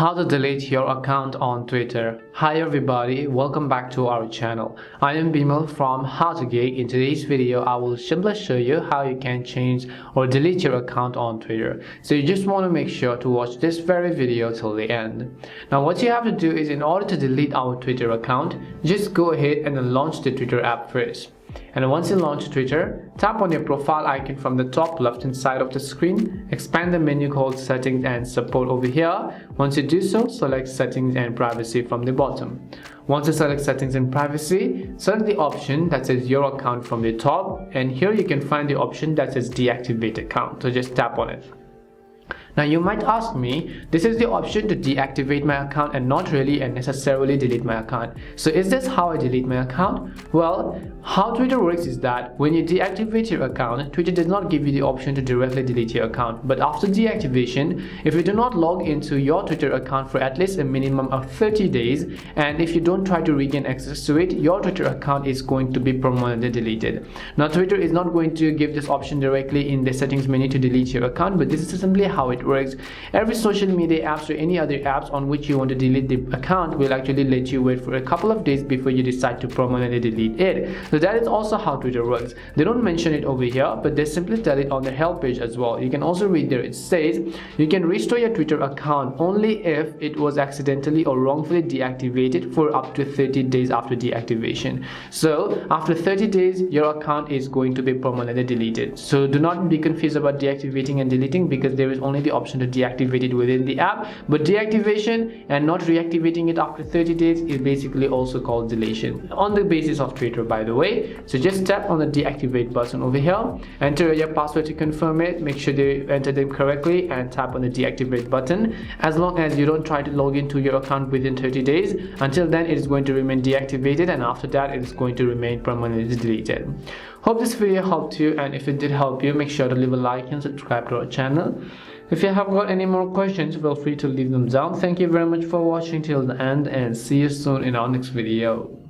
How to delete your account on Twitter. Hi everybody, welcome back to our channel. I am Bimal from How to Geek. In today's video, I will simply show you how you can change or delete your account on Twitter. So you just want to make sure to watch this very video till the end. Now what you have to do is, in order to delete our Twitter account, just go ahead and launch the Twitter app first. And once you launch Twitter, tap on your profile icon from the top left hand side of the screen, expand the menu called Settings and Support over here. Once you do so, select Settings and Privacy from the bottom. Once you select Settings and Privacy, select the option that says Your Account from the top, and here you can find the option that says Deactivate Account, so just tap on it. Now you might ask me, this is the option to deactivate my account and not really and necessarily delete my account. So is this how I delete my account? Well, how Twitter works is that when you deactivate your account, Twitter does not give you the option to directly delete your account. But after deactivation, if you do not log into your Twitter account for at least a minimum of 30 days, and if you don't try to regain access to it, your Twitter account is going to be permanently deleted. Now Twitter is not going to give this option directly in the settings menu to delete your account, but this is simply how it works. Every social media apps or any other apps on which you want to delete the account will actually let you wait for a couple of days before you decide to permanently delete it. So that is also how Twitter works. They don't mention it over here, but they simply tell it on their help page as well. You can also read there. It says you can restore your Twitter account only if it was accidentally or wrongfully deactivated for up to 30 days after deactivation. So after 30 days, your account is going to be permanently deleted. So do not be confused about deactivating and deleting, because there is only the option to deactivate it within the app, but deactivation and not reactivating it after 30 days is basically also called deletion on the basis of Twitter, by the way. So just tap on the deactivate button over here, enter your password to confirm it, make sure you enter them correctly, and tap on the deactivate button. As long as you don't try to log into your account within 30 days, until then it is going to remain deactivated, and after that it is going to remain permanently deleted. Hope this video helped you, and if it did help you, make sure to leave a like and subscribe to our channel. If you have got any more questions, feel free to leave them down. Thank you very much for watching till the end, and see you soon in our next video.